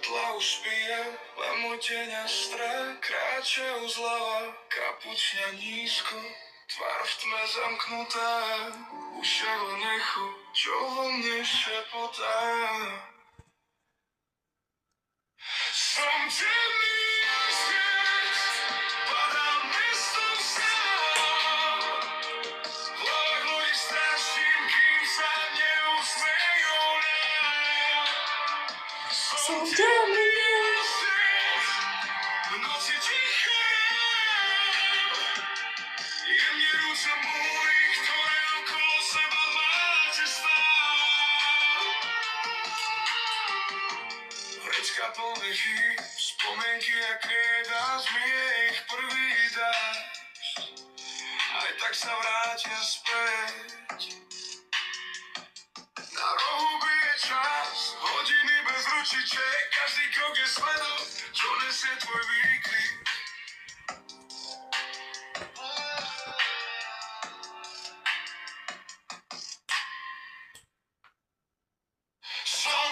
svetla už spijem, len môj deň a strach kráčajú zľava, kapučňa nízko, tvár v tme zamknutá, ušia len echo, čo vo mne šepotá. Som temný svet, padám mestom sám, v hlavách ľudí straším, kým sa neusmejú nám. Som temný svet, v noci tiché, jemne rúca múry, ktoré okolo seba máte stáť. Vrecka plné chýb, spomienky a krieda, zmije ich prvý dážď, aj tak sa vrátia späť. Na rohu bije čas, hodiny bez ručiček, každý krok je svedok, čo nesie tvoj výkrik. Som